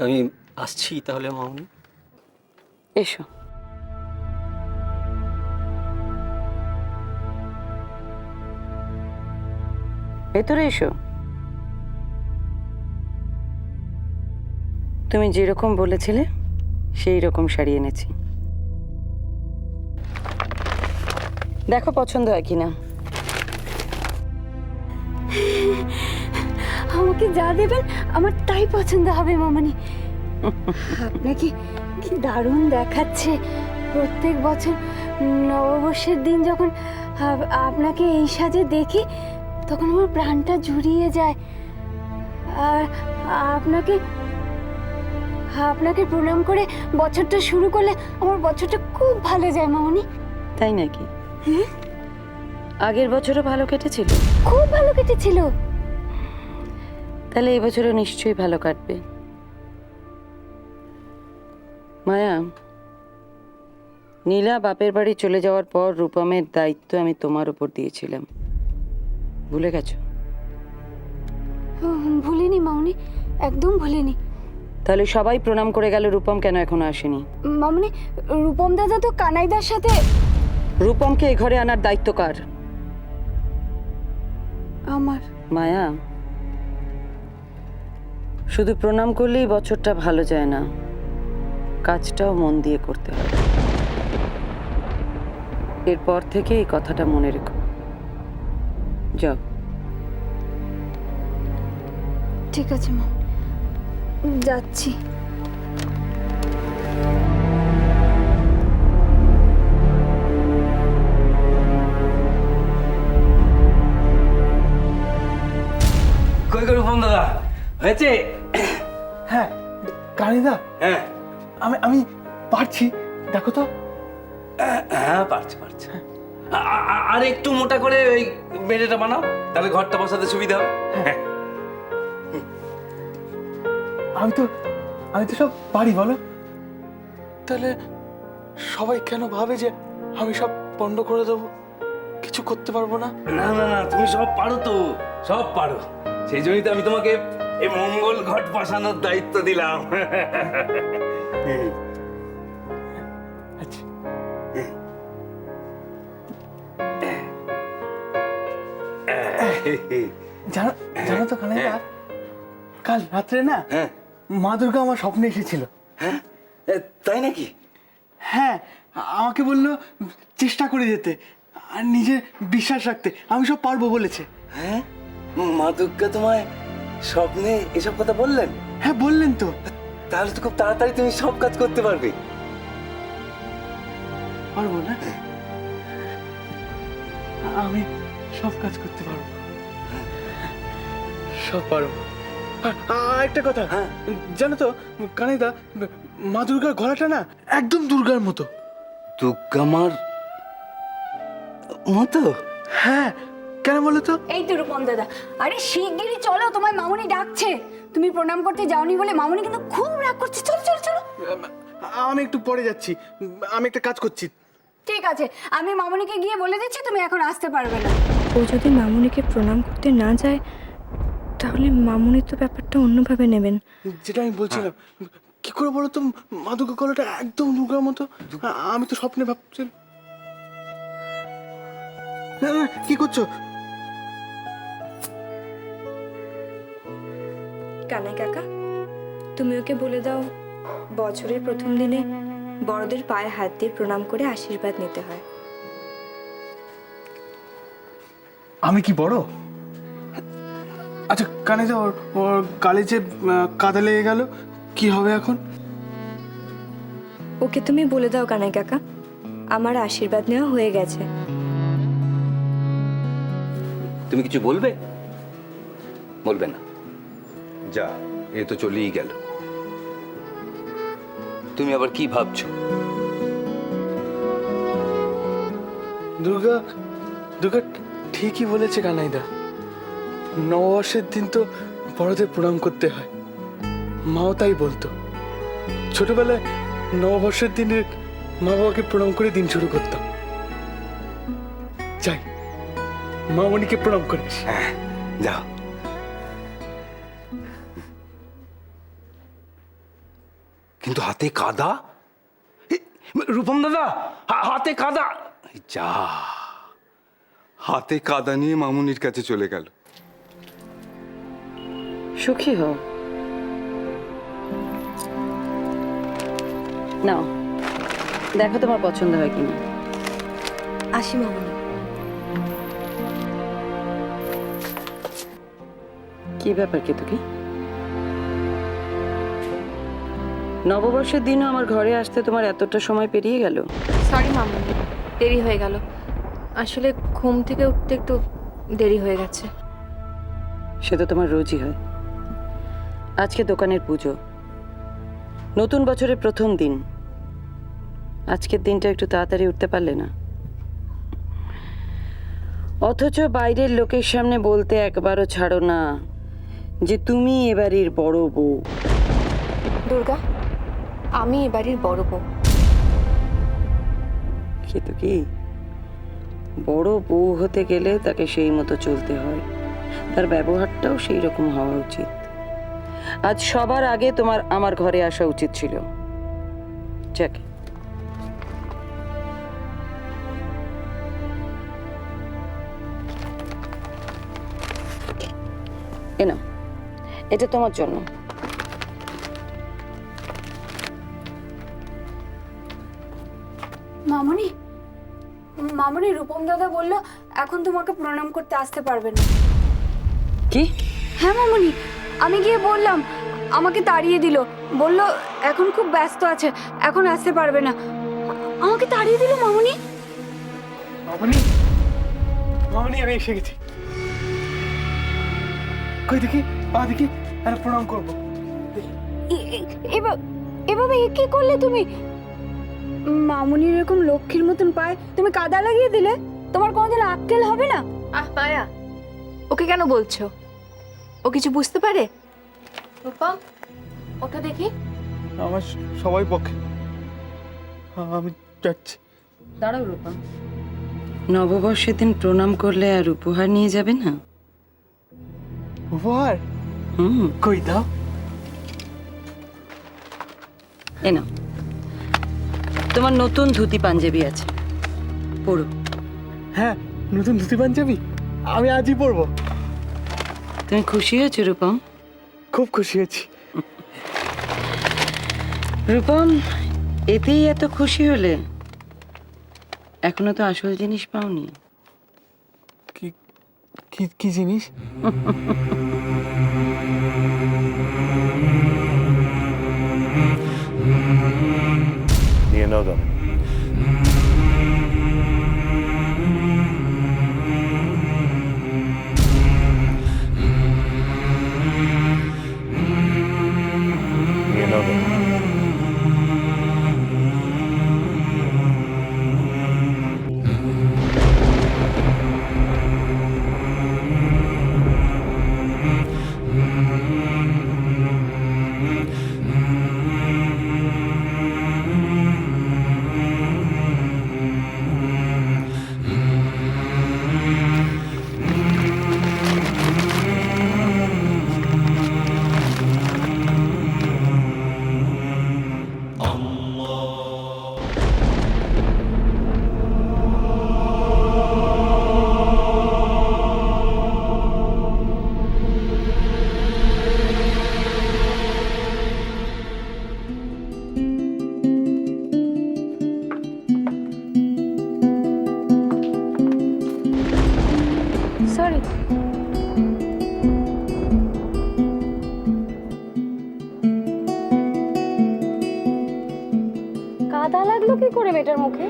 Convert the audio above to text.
আমি আসছি তাহলে মামনি। এসো। ভেতরে এসো। তুমি যেরকম বলেছিলে সেই রকম শাড়ি এনেছি, দেখো পছন্দ হয় কিনা। আমাকে যা দেবেন আমার তাই পছন্দ হবে মামনি। আপনাকে কি দারুণ দেখাচ্ছে। প্রত্যেক বছর নববর্ষের দিন যখন আপনাকে এই সাজে দেখি তখন আমার প্রাণটা জুড়িয়ে যায়। আর আপনাকে আপনাকে প্রণাম করে বছরটা শুরু করলে আমার বছরটা খুব ভালো যায় মামনি। তাই নাকি? আগের বছরও ভালো কেটেছিল? খুব ভালো কেটেছিল। তাহলে এই বছরও নিশ্চয়ই ভালো কাটবে। মায়া, নীলা বাপের বাড়ি চলে যাওয়ার পর রূপমের দায়িত্ব আমি তোমার উপর দিয়েছিলাম, ভুলে গেছো? ভুলিনি মামনি, একদম ভুলিনি। তাহলে সবাই প্রণাম করে গেল, রূপম কেন এখনো আসেনি? মামনি, রূপম দাদা তো কানাইদার সাথে। রূপমকে এ ঘরে আনার দায়িত্ব কার? আমার। মায়া, শুধু প্রণাম করলেই বছরটা ভালো যায় না, কাজটাও মন দিয়ে করতে হবে। এরপর থেকে এই কথাটা মনে রেখো। যাও। ঠিক আছে মা, যাচ্ছি। কই করে ফোন দাদা হয়েছে? হ্যাঁ কানিদা, হ্যাঁ আমি আমি পারছি, দেখো তো। হ্যাঁ পারছি পারছি। আর একটু মোটা করে ওই বেড়েটা বানাও, তাহলে ঘরটা বসাতে সুবিধা হবে। হ্যাঁ আমি তো সব পারি, বলো। তাহলে সবাই কেন ভাবে যে আমি সব পণ্ড করে দেবো, কিছু করতে পারবো না? না না না, তুমি সব পারো তো, সব পারো। সেই জন্যই তো আমি তোমাকে এই মঙ্গল ঘট বসানোর দায়িত্ব দিলাম। আচ্ছা, জানো জানো তো কানিদা, কাল রাত্রে না হ্যাঁ মা দুর্গা আমার স্বপ্নে এসেছিল। হ্যাঁ, তাই নাকি? হ্যাঁ, আমাকে বললো চেষ্টা করে যেতে আর নিজে বিশ্বাস রাখতে, আমি সব পারবো বলেছে। হ্যাঁ, মা দুর্গা তোমায় স্বপ্নে এসব কথা বললেন? হ্যাঁ বললেন তো। তাহলে তো খুব তাড়াতাড়ি তুমি সব কাজ করতে পারবে। পারবো না? আমি সব কাজ করতে পারবো, সব পারবো। আর একটা কথা, হ্যাঁ। জানো তো কানিদা, মা দুর্গার গলাটা না একদম দুর্গার মতো। দুর্গা মার মতো? হ্যাঁ, কেন বলো তো? এই তো রূপম দাদা, আরে শিগগিরই চলো, তোমায় মামনি ডাকছে। তুমি প্রণাম করতে যাওনি বলে মামনি কিন্তু খুব রাগ করছে। চলো চলো চলো। আমি একটু পরে যাচ্ছি, আমি একটা কাজ করছি। ঠিক আছে, আমি মামনিকে গিয়ে বলে দিচ্ছি তুমি এখন আসতে পারবে না। ও যদি মামুনিকে প্রণাম করতে না যায় তাহলে মামুনি তো ব্যাপারটা অন্যভাবে নেবেন। যেটা আমি বলছিলাম, কি করে বলো তো মা দুর্গার গলাটা একদম দুর্গার মতো? আমি তো স্বপ্নে ভাবছি। না না, কি করছো? কানাই কাকা, তুমি ওকে বলে দাও বছরের প্রথম দিনে বড়দের পায়ে হাত দিয়ে প্রণাম করে আশীর্বাদ নিতে হয়। আমি কি বড়? আচ্ছা কানে যা, ওর গালে যে কাদা লেগে গেল, কি হবে এখন? ওকে তুমি বলে দাও কানাই কাকা, আমার আশীর্বাদ নেওয়া হয়ে গেছে। তুমি কিছু বলবে? বলবে না? যা, এ তো চলেই গেল। তুমি আবার কি ভাবছো? দুর্গা দুর্গা ঠিকই বলেছে কানাইদা, নববর্ষের দিন তো বড়দের প্রণাম করতে হয়। মাও তাই বলতো, ছোটবেলায় নববর্ষের দিনে মা বাবাকে প্রণাম করে দিন শুরু করতাম। যাই, মামনিকে প্রণাম করিস। হ্যাঁ, যাও। কিন্তু হাতে কাদা। রূপম দাদা, হাতে কাদা। যা, হাতে কাদা নিয়ে মামুনির কাছে চলে গেল। সুখী হও। নাও দেখো তোমার পছন্দ হয় কিনা। আসি মামনি। কি ব্যাপার কেতকী? নববর্ষের দিনও আমার ঘরে আসতে তোমার এতটা সময় পেরিয়ে গেল? সরি মামনি, দেরি হয়ে গেল। আসলে ঘুম থেকে উঠতে একটু দেরি হয়ে গেছে। সে তো তোমার রোজই হয়। আজকে দোকানের পুজো, নতুন বছরের প্রথম দিন। আজকের দিনটা একটু তাড়াতাড়ি উঠতে পারলে না? অথচ বাইরের লোকের সামনে বলতে একবারও ছাড়ো না যে তুমি এবাড়ির বড় বউ। দুর্গা, আমি এ বাড়ির বড় বউ। কিন্তু কি, বড় বউ হতে গেলে তাকে সেই মতো চলতে হয়, তার ব্যবহারটাও সেই রকম হওয়া উচিত। আজ সবার আগে তোমার আমার ঘরে আসা উচিত ছিল। যাক, এ নাও, এটা তোমার জন্য। মামনি, মামনি, রূপম দাদা বললো এখন তোমাকে প্রণাম করতে আসতে পারবে না। কি? হ্যাঁ মামনি, আমি গিয়ে বললাম, আমাকে তাড়িয়ে দিল। বলল এখন খুব ব্যস্ত আছে, এখন আসতে পারবে না। আমাকে তাড়িয়ে দিল মামনি। মামনি, মামনি আমি এসে গেছি। কই দেখি, পা দেখি, আর প্রণাম করবো। এভাবে কি করলে তুমি? মামনির এরকম লক্ষ্মীর মতন পায় তুমি কাদা লাগিয়ে দিলে? তোমার কোনোদিন আক্কেল হবে না? মায়া, ওকে কেন বলছো? ও কিছু বুঝতে পারে? রূপম, ওটা দেখি। আমার সবাই পক্ষে, আমি যাচ্ছি। দাঁড়াও রূপা, নববর্ষের দিন প্রণাম করলে আর উপহার নিয়ে যাবে না? উপহার? হুম, কই দাও। এ নাও, তোমার নতুন ধুতি পাঞ্জাবি আছে, পরো। হ্যাঁ, নতুন ধুতি পাঞ্জাবি আমি আজই পরবো। তুমি খুশি হয়েছো রূপম? খুব খুশি হয়েছি। রূপম, এতেই এত খুশি হলে? এখনো তো আসল জিনিস পাওনি। কি কি কি জিনিস? নিয়ে নাও দাম। নিয়ে নাও দাম। সরি। কাদা লাগলো কি করে বেটার মুখে?